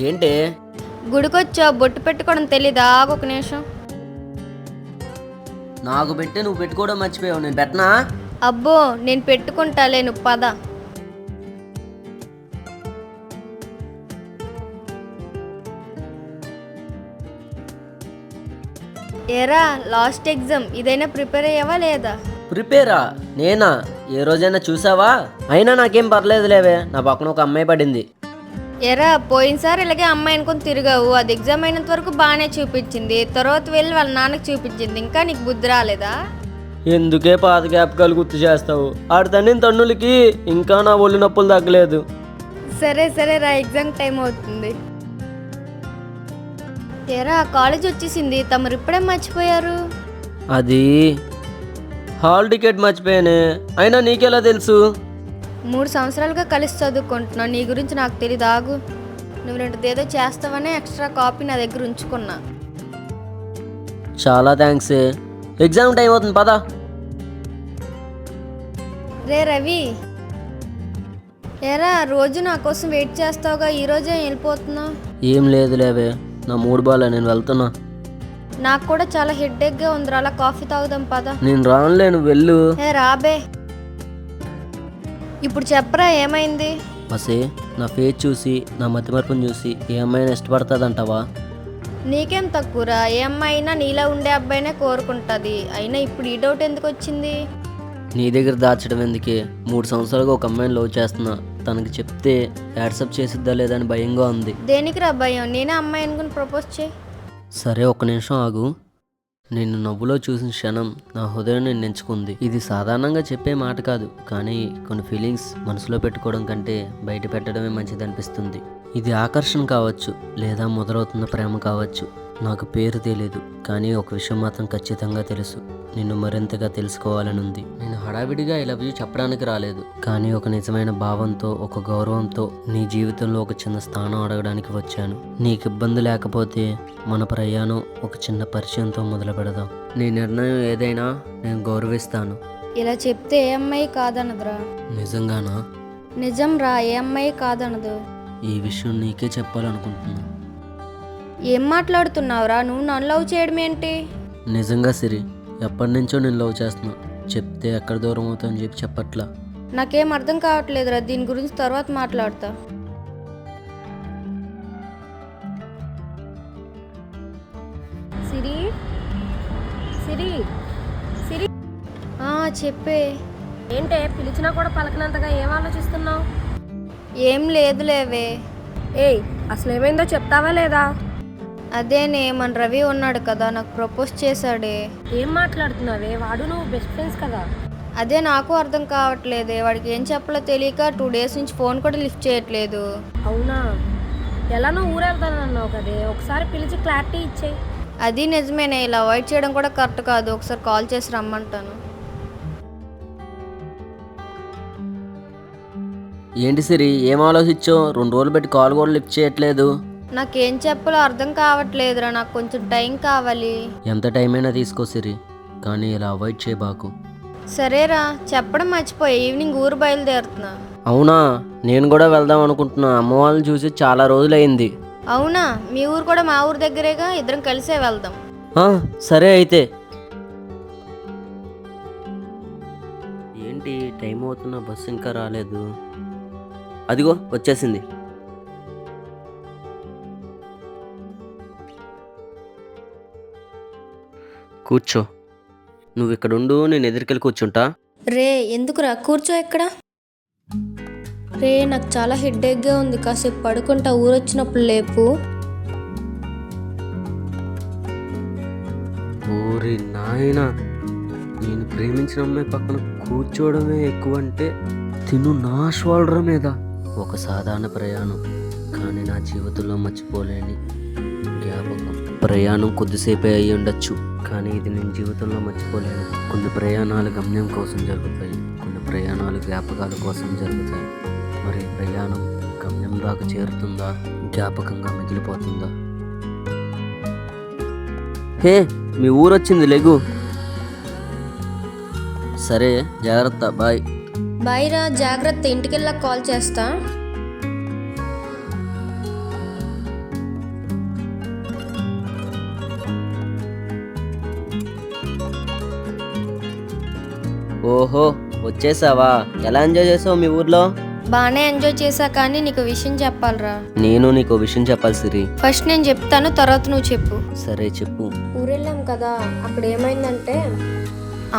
ఏంటి? గుడికొచ్చా బొట్టు పెట్టుకోవడం తెలీదా? ఒక నిమిషం. నాకు పెట్టి నువ్వు పెట్టుకోవడం మర్చిపోయావు, నేను పెట్టనా? అబ్బో నేను పెట్టుకుంటాలే, నువ్వు పద. ఏరా లాస్ట్ ఎగ్జామ్, ఇదైనా ప్రిపేర్ అయ్యావా లేదా? ప్రిపేరా? నేనా? ఏ రోజైనా చూసావా? అయినా నాకేం పర్లేదులేవే, నా పక్కన ఒక అమ్మాయి పడింది. ఎరా పోయినసారి ఇలాగే అమ్మాయి అనుకుని తిరిగావు, అది ఎగ్జామ్ అయినంత వరకు బాగానే చూపించింది, తర్వాత వెళ్ళి వాళ్ళ నాన్నకి చూపించింది, ఇంకా నీకు బుద్ధి రాలేదా? ఎందుకే పాత జ్ఞాపకాలు గుర్తు చేస్తావు? ఆడి తండ్రిని తన్నులకి ఇంకా నా ఒళ్ళు నొప్పులు తగ్గలేదు. సరే సరే రా, ఎగ్జామ్ టైం అవుతుంది. ఎరా కాలేజ్ వచ్చేసింది, తమరు ఇప్పుడే మర్చిపోయారు? అది హాల్ టికెట్ మర్చిపోయానే. అయినా నీకెలా తెలుసు? 3 సంవత్సరాలుగా కలిసి చదువుకుంటున్నావు, నీ గురించి నాకు తెలియదు. ఆగు, నువ్వు రెండుదేదో చేస్తావనే ఎక్స్ట్రా కాపీ నా దగ్గర ఉంచుకున్నా. చాలా థ్యాంక్స్. ఎగ్జామ్ టైం అవుతుంది, పదా. రే రవి, ఎరా రోజు నా కోసం వెయిట్ చేస్తావుగా, ఈరోజే వెళ్ళిపోతున్నావు? ఏం లేదు లేవే, నా మూడు బాలే, నేను వెళ్తున్నా. నాకు కూడా చాలా హెడ్ఏక్గా ఉంది, అలా కాఫీ తాగుదాం పదా. నేను రానులేను, వెళ్ళు. ఏ రాబే, ఇప్పుడు చెప్పరా ఏమైంది? అసే నా ఫేస్ చూసి, నా మతిమరుపుని చూసి ఏ అమ్మాయిని ఇష్టపడుతుందంటావా? నీకేం తక్కువరా, ఏ అమ్మాయి అయినా నీలా ఉండే అబ్బాయినే కోరుకుంటుంది. అయినా ఇప్పుడు ఈ డౌట్ ఎందుకు వచ్చింది? నీ దగ్గర దాచడం ఎందుకే? 3 సంవత్సరాలుగా ఒక అమ్మాయిని లవ్ చేస్తున్నా. తనకి చెప్తే యాక్సెప్ట్ చేసిద్దా లేదా అని భయంగా ఉంది. దేనికి రా భయం? నేనే అమ్మాయి అనుకుని ప్రపోజ్ చేయి. సరే, ఒక్క నిమిషం ఆగు. నిన్ను నవ్వులో చూసిన క్షణం నా హృదయం నేను ఎంచుకుంది. ఇది సాధారణంగా చెప్పే మాట కాదు, కానీ కొన్ని ఫీలింగ్స్ మనసులో పెట్టుకోవడం కంటే బయట పెట్టడమే మంచిది అనిపిస్తుంది. ఇది ఆకర్షణ కావచ్చు, లేదా మొదలవుతున్న ప్రేమ కావచ్చు. నాకు పేరు తెలియదు, కానీ ఒక విషయం మాత్రం ఖచ్చితంగా తెలుసు. నిన్ను మరింతగా తెలుసుకోవాలని ఉంది. నేను హడావిడిగా ఐ లవ్ యూ చెప్పడానికి రాలేదు, కానీ ఒక నిజమైన భావంతో, ఒక గౌరవంతో నీ జీవితంలో ఒక చిన్న స్థానం అడగడానికి వచ్చాను. నీకు ఇబ్బంది లేకపోతే మన ప్రయాణం ఒక చిన్న పరిచయంతో మొదలు పెడదాం. నీ నిర్ణయం ఏదైనా నేను గౌరవిస్తాను. ఇలా చెప్తే ఏ అమ్మాయి కాదనదురా. నిజంగానా? నిజం రా, ఏ అమ్మాయి కాదనదు. ఈ విషయం నీకే చెప్పాలనుకుంటున్నా. ఏం మాట్లాడుతున్నావురా? నువ్వు నన్ను లవ్ చేయడం ఏంటి? నిజంగా సిరి, ఎప్పటి నుంచో నేను లవ్ చేస్తున్నా. చెప్తే ఎక్కడ దూరం అవుతామని చెప్పి చెప్పట్లా. నాకేం అర్థం కావట్లేదురా, దీని గురించి తర్వాత మాట్లాడతా. సిరి సిరి సిరి చెప్పే. ఏంటే పిలిచినా కూడా పలకనంతగా ఏం ఆలోచిస్తున్నావు? ఏం లేదులేవే. ఏయ్ అసలు ఏమైందో చెప్తావా లేదా? అదేనే, మన రవి ఉన్నాడు కదా, నాకు ప్రపోజ్ చేశాడే. ఏం మాట్లాడుతున్నావే? వాడు నువ్వు బెస్ట్ ఫ్రెండ్స్ కదా. అదే నాకు అర్థం కావట్లేదే, వాడికి ఏం చెప్పాలో తెలియక 2 డేస్ నుంచి ఫోన్ కూడా లిఫ్ట్ చేయట్లేదు. అవునా? ఎలా నువ్వు ఊరెళ్తానన్నావు కదే, ఒకసారి పిలిచి క్లారిటీ ఇచ్చేయి. అది నిజమేనే, ఇలా అవాయిడ్ చేయడం కూడా కరెక్ట్ కాదు. ఒకసారి కాల్ చేసి రమ్మంటాను. ఏంటి సిరి, ఏం ఆలోచించో? 2 రోజులు పెట్టి కాల్ కూడా లిఫ్ట్ చేయట్లేదు. నాకేం చెప్పాలో అర్థం కావట్లేదురా, నాకు కొంచెం టైం కావాలి. ఎంత టైం అయినా తీసుకో సిరి, కానీ ఇలా అవాయిడ్ చేయబాకు. సరేరా, చెప్పడం మర్చిపోయా, ఈవినింగ్ ఊరు బయలుదేరుతున్నా. అవునా? నేను కూడా వెళ్దాం అనుకుంటున్నా. అమ్మ వాళ్ళని చూసి చాలా రోజులైంది. అవునా? మీ ఊరు కూడా మా ఊరు దగ్గరేగా, ఇద్దరం కలిసే వెళ్దాం. సరే అయితే. ఏంటి టైం అవుతున్నా బస్సు ఇంకా రాలేదు? అదిగో వచ్చేసింది. కూర్చో. నువ్వు ఇక్కడ ఉండు, నేను ఎదురుకెళ్ళి కూర్చుంటా. రే ఎందుకురా, కూర్చో ఇక్కడ. రే నాకు చాలా హెడ్ఏక్గా ఉంది, కాసేపు పడుకుంటా, ఊరొచ్చినప్పుడు లేపు. ఓరి నాయనా, నేను ప్రేమించిన అమ్మాయి పక్కన కూర్చోవడమే ఎక్కువ అంటే తిను నా షోల్డర్ మీద. ఒక సాధారణ ప్రయాణం, కానీ నా జీవితంలో మర్చిపోలేని జ్ఞాపకం. ప్రయాణం కొద్దిసేపే అయి ఉండొచ్చు, కానీ ఇది నేను జీవితంలో మర్చిపోలేను. కొన్ని ప్రయాణాలు గమ్యం కోసం జరుగుతాయి, కొన్ని ప్రయాణాలు జ్ఞాపకాల కోసం జరుగుతాయి. మరి ప్రయాణం గమ్యం దాకా చేరుతుందా, జ్ఞాపకంగా మిగిలిపోతుందా? హే, మీ ఊరొచ్చింది, లెగు. సరే, జాగ్రత్త, బాయ్. బాయ్ రా, జాగ్రత్త, ఇంటికెళ్ళాక కాల్ చేస్తా. ఓహో, వచ్చేసావా? ఎలా ఎంజాయ్ చేసావు మీ ఊర్లో? బాగానే ఎంజాయ్ చేశా, కానీ నీకు విషయం చెప్పాలరా. నేను నీకు విషయం చెప్పాలి సిరి. ఫస్ట్ నేను చెప్తాను, తర్వాత నువ్వు చెప్పు. సరే చెప్పు. ఊరెళ్ళాం కదా, అక్కడ ఏమైందంటే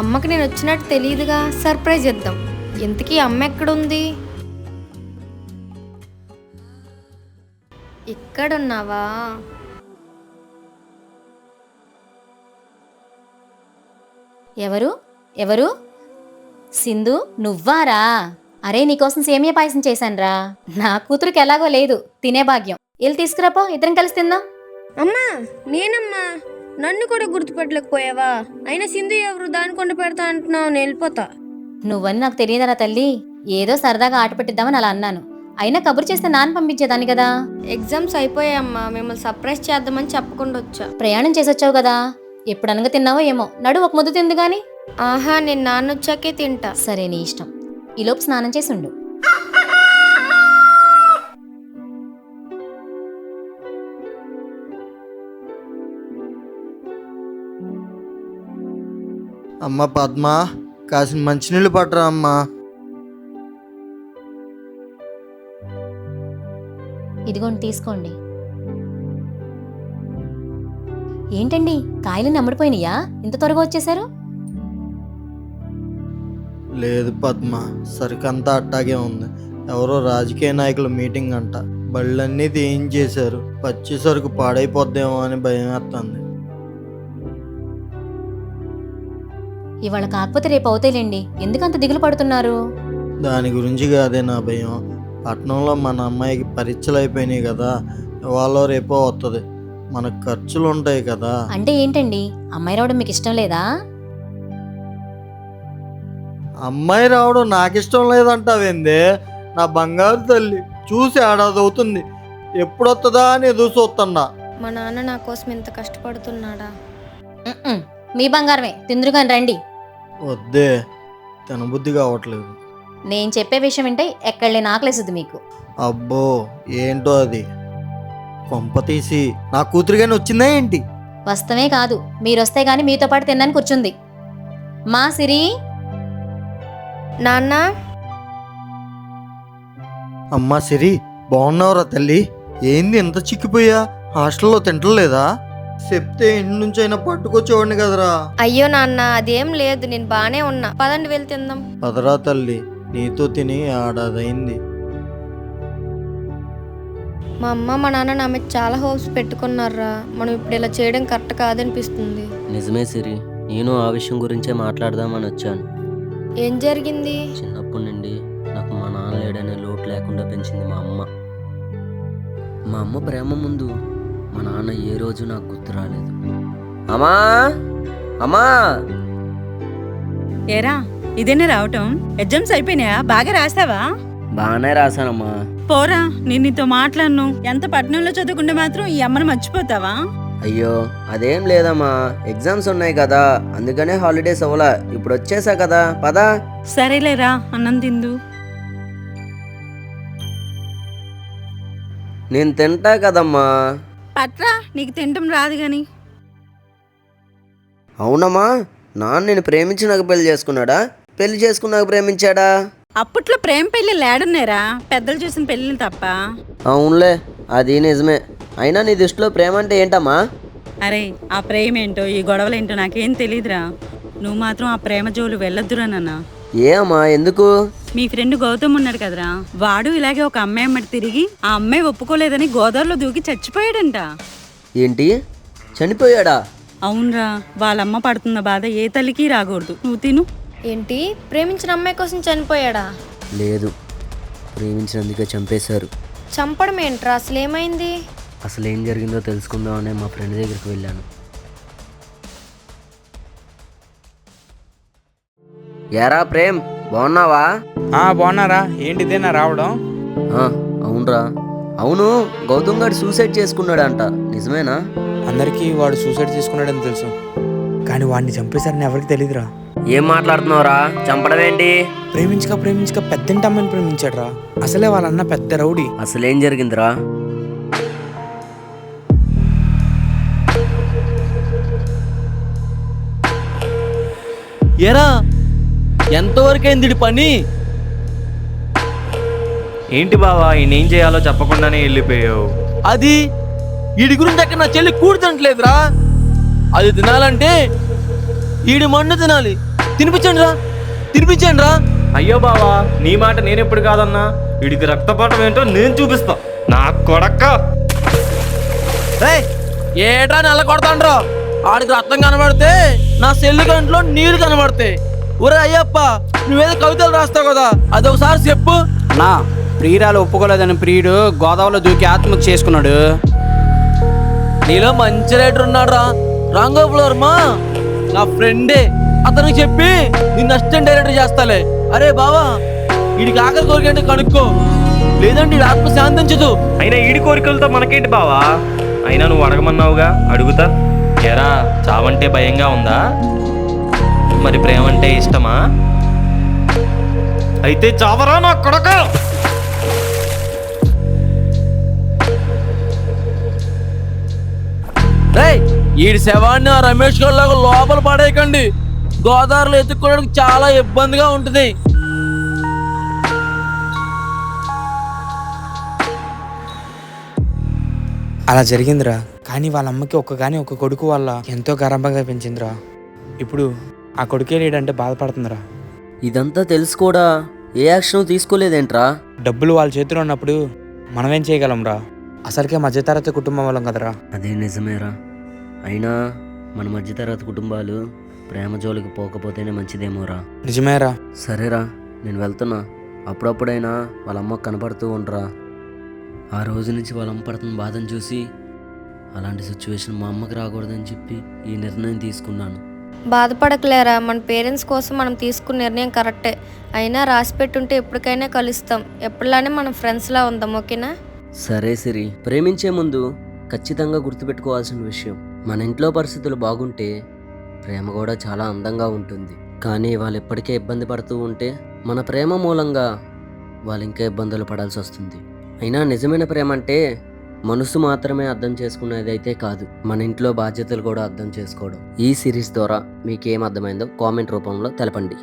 అమ్మకి నేను వచ్చినట్టు తెలియదుగా, సర్ప్రైజ్ ఇద్దాం. ఇంతకీ అమ్మ ఎక్కడుంది? ఇక్కడున్నావా? ఎవరు ఎవరు సింధు, నువ్వారా? అరే, నీకోసం సేమియా పాయసం చేశానురా. నా కూతురికి ఎలాగో లేదు తినే భాగ్యం. వెళ్ళి తీసుకురాపో, ఇద్దరం కలిసి తిందాం. అమ్మా, నేనమ్మా. నన్ను కూడా గుర్తుపట్టలేకపోయావా? అయినా సింధు ఎవరు? దాని కొండ పెడతా అంటున్నావు, నేను వెళ్ళిపోతా. నువ్వని నాకు తెలియదరా తల్లి. ఏదో సరదాగా ఆట పెట్టిద్దామని అలా అన్నాను. అయినా కబురు చేస్తే నాన్న పంపించేదాన్ని కదా. ఎగ్జామ్స్ అయిపోయాయమ్మా, మిమ్మల్ని సర్ప్రైజ్ చేద్దామని చెప్పకుండా వచ్చా. ప్రయాణం చేసొచ్చావు కదా, ఎప్పుడనగా తిన్నావో ఏమో. నడు, ఒక ముద్ద తిందు గాని. ఆహా, నేను నాన్న వచ్చాకే తింటా. సరే, నీ ఇష్టం. ఈలోపు స్నానం చేసి ఉండు. అమ్మ పద్మ, కాసిన మంచినీళ్ళు పట్టరా అమ్మా. ఇదిగోండి, తీసుకోండి. ఏంటండి, కాయలు అమ్ముడిపోయినాయా? ఇంత త్వరగా వచ్చేసారు? లేదు పద్మ, సరికంతా అట్టాగే ఉంది. ఎవరో రాజకీయ నాయకుల మీటింగ్ అంట. బళ్ళన్నీ తీయించేశారు. పచ్చి సరుకు పాడైపోద్దేమో అని భయం వేస్తుంది. ఇవాళ కాకపోతే రేపు అవుతాయిలేండి. ఎందుకంత దిగులు పడుతున్నారు? దాని గురించి కాదే నా భయం. పట్నంలో మన అమ్మాయికి పరీక్షలు అయిపోయినాయి కదా, ఇవాళ రేపో వస్తుంది. మనకు ఖర్చులు ఉంటాయి కదా. అంటే ఏంటండి, అమ్మాయి రావడం మీకు ఇష్టం లేదా? అమ్మాయి రావడం నాకిష్టం లేదంటావేందే? నా బంగారు తల్లి, చూసి ఏడాది అవుతుంది. ఎప్పుడొస్తుందా అని ఎదురు చూస్తున్నా. మా నాన్న నా కోసం ఇంత కష్టపడుతున్నాడా? ఉమ్మ్. మీ బంగారమే, తిందురుగాని రండి. వద్దే, తినబుద్ధి కావట్లేదు. నేను చెప్పే విషయం వింటే ఎక్కడ లేని ఆకలేసుద్ది మీకు. అబ్బో, ఏంటో అది. కొంప తీసి నా కూతురుగాని వచ్చిందా ఏంటి? వస్తమే కాదు, మీరొస్తే గాని మీతో పాటు తిన్నాను కూర్చుంది. మా సిరి. నాన్న, అమ్మా సిరి, బాగున్నావురా తల్లి? ఏంది ఎంత చిక్కిపోయా? హాస్టల్లో తింటలేదా? చెప్తే ఇంటి నుంచి అయినా పట్టుకొచ్చేవాడిని కదరా. అయ్యో నాన్న, అదేం లేదు, నేను బానే ఉన్నా. పదండి వెళ్ళి తిందాం. పదరా తల్లి, నీతో తిని ఏడాదైంది. మా అమ్మ మా నాన్న నా మీద చాలా హోప్స్ పెట్టుకున్నారా. మనం ఇప్పుడు ఇలా చేయడం కరెక్ట్ కాదనిపిస్తుంది. నిజమే సిరి, నేను ఆ విషయం గురించే మాట్లాడదామని వచ్చాను. ఏం జరిగింది? చిన్నప్పటి నుండి నాకు మా నాన్న లేడనే లోటు లేకుండా పెంచింది మా అమ్మ. మా అమ్మ ప్రేమ ముందు మా నాన్న ఏ రోజు నాకు గుర్తు రాలేదు. అమ్మా, అమ్మా. ఏరా, ఇదేనా రావటం? ఎగ్జామ్స్ అయిపోయినాయా? బాగా రాసావా? బాగానే రాశానమ్మా. పోరా, నేను నీతో మాట్లాడను. ఎంత పట్టణంలో చదువుకుంటే మాత్రం ఈ అమ్మను మర్చిపోతావా? అయ్యో, అదేం లేదమ్మా, ఎగ్జామ్స్ ఉన్నాయి కదా, అందుకనే హాలిడేస్ అవ్వలా. ఇప్పుడు వచ్చేసా కదా, పదా. సరేలేరా, అన్నం తిందు. నేను తింటా కదమ్మా. పట్రా, నీకు తింటం రాదు గాని. అవునమ్మా, నాన్న నేను ప్రేమించి నాకు పెళ్లి చేసుకున్నాడా? పెళ్లి చేసుకున్నాక ప్రేమించాడా? అప్పట్లో ప్రేమ పెళ్లి లేడున్నారా, పెద్దలు చూసిన పెళ్లిని తప్ప. అవునులే, అది నిజమే. అయినా నీ దృష్టిలో ప్రేమ అంటే ఏంటమ్మా? అరే, ఆ ప్రేమ ఏంటో ఈ గొడవలేంటో నాకేం తెలీదురా. నువ్వు మాత్రం ఆ ప్రేమ జోలు వెళ్ళొద్దురా నాన్న. ఏ అమ్మా, ఎందుకు? మీ ఫ్రెండ్ గౌతమ్ ఉన్నాడు కదరా, వాడు ఇలాగే ఒక అమ్మాయి అమ్మటి తిరిగి ఆ అమ్మాయి ఒప్పుకోలేదని గోదావరిలో దూకి చచ్చిపోయాడంట. ఏంటి, చనిపోయాడా? అవునరా, వాళ్ళమ్మ పడుతున్న బాధ ఏ తల్లికి రాకూడదు. నువ్వు తిను. ఏంటి, ప్రేమించిన అమ్మాయి కోసం చనిపోయాడా? లేదు, ప్రేమించినందుకే చంపేశారు. చంపడం ఏంట్రా, అసలు ఏమైంది? అసలు ఏం జరిగిందో తెలుసుకుందామనే మా ఫ్రెండ్ దగ్గరికి వెళ్ళాను. యారా ప్రేమ్, బాగున్నావా? బాగున్నారా? ఏంటిదేనా రావడం? అవునరా. అవును, గౌతమ్ గారు సూసైడ్ చేసుకున్నాడంట, నిజమేనా? అందరికీ వాడు సూసైడ్ చేసుకున్నాడని తెలుసు, కానీ వాడిని చంపేశారని ఎవరికి తెలియదురా. ఏం మాట్లాడుతున్నావురా? చంపడం ఏంటి? ప్రేమించక పెద్దంటి అమ్మాయిని ప్రేమించాడురా. అసలే వాళ్ళన్న పెద్ద రౌడీ. అసలేం జరిగిందిరా? ఏరా, ఎంతవరకు అయింది ఈడి పని? ఏంటి బావా ఈయనేం చేయాలో చెప్పకుండానే వెళ్ళిపోయావు? అది ఈడి గురించి అక్కడ నా చెల్లి కూడుతుంటలేదురా. అది తినాలంటే ఈడి మన్ను తినాలి. తినిపించండి రా. అయ్యో బావా నీ మాట నేనెప్పుడు కాదన్నా. వీడికి రక్తపాతం ఏంటో నేను చూపిస్తా. నా కొడక్క ఏటా నెల కొడతాండ్రా. ఆడికి రక్తం కనబడితే నా సెల్లు గంటలో నీళ్లు కనబడతాయి. ఒరే అయ్యప్ప, నువ్వేదో కవితలు రాస్తావు కదా, అదొకసారి చెప్పు. నా ప్రియురాలు ఒప్పుకోలేదని ప్రియుడు గోదావరిలో దూకి ఆత్మహత్య చేసుకున్నాడు. నీలో మంచి రైటర్ ఉన్నాడు రా. రాంగోపాల్ వర్మ నా ఫ్రెండే. అతనికి చెప్పి నిన్ను అసిస్టెంట్ డైరెక్టర్ చేస్తాలే. అరే బావా, వీడికి ఆకలి కోరికంటే కనుక్కో, లేదంటే వీడి ఆత్మ శాంతించదు. అయినా ఈడి కోరికలతో మనకేంటి బావా? అయినా నువ్వు అడగమన్నావుగా, అడుగుతా. ఎరా చావంటే భయంగా ఉందా? మరి ప్రేమ అంటే ఇష్టమా? అయితే చావరా నా కొడక. ఈడి శవాన్ని ఆ రమేష్ గారిలాగా లోపల పడేయకండి. గోదావరిలో ఎత్తుక్కోవడానికి చాలా ఇబ్బందిగా ఉంటుంది. అలా జరిగిందిరా. కానీ వాళ్ళ అమ్మకి ఒక్క కొడుకు వల్ల ఎంతో గర్వంగా పెంచిందిరా. ఇప్పుడు ఆ కొడుకే లేడంటే బాధపడుతుందిరా. ఇదంతా తెలుసు కూడా ఏ యాక్షన్ తీసుకోలేదేంట్రా? డబ్బులు వాళ్ళ చేతిలో ఉన్నప్పుడు మనమేం చేయగలంరా? అసలుకే మధ్యతరగతి కుటుంబం వాళ్ళం కదరా. అదే నిజమేరా. అయినా మన మధ్యతరగతి కుటుంబాలు ప్రేమ జోలికి పోకపోతేనే మంచిదేమోరా. నిజమేరా. సరేరా, నేను వెళ్తున్నా. అప్పుడప్పుడైనా వాళ్ళ అమ్మకు కనపడుతూ ఉండరా. ఆ రోజు నుంచి వాళ్ళ అమ్మ పడుతున్న బాధను చూసి అలాంటి సిచ్యువేషన్ మా అమ్మకి రాకూడదని చెప్పి ఈ నిర్ణయం తీసుకున్నాను. బాధపడకలేరా, మన పేరెంట్స్ కోసం మనం తీసుకున్న నిర్ణయం కరెక్టే. అయినా రాసి పెట్టుంటే ఎప్పటికైనా కలుస్తాం. ఎప్పటిలానే మనం ఫ్రెండ్స్లా ఉందాం, ఓకేనా? సరే సిరి, ప్రేమించే ముందు ఖచ్చితంగా గుర్తుపెట్టుకోవాల్సిన విషయం, మన ఇంట్లో పరిస్థితులు బాగుంటే ప్రేమ కూడా చాలా అందంగా ఉంటుంది. కానీ వాళ్ళు ఎప్పటికే ఇబ్బంది పడుతూ ఉంటే మన ప్రేమ మూలంగా వాళ్ళు ఇంకా ఇబ్బందులు పడాల్సి వస్తుంది. అయినా నిజమైన ప్రేమ అంటే మనసు మాత్రమే అర్థం చేసుకునేది అయితే కాదు, మన ఇంట్లో బాధ్యతలు కూడా అర్థం చేసుకోవడం. ఈ సిరీస్ ద్వారా మీకేం అర్థమైందో కామెంట్ రూపంలో తెలపండి.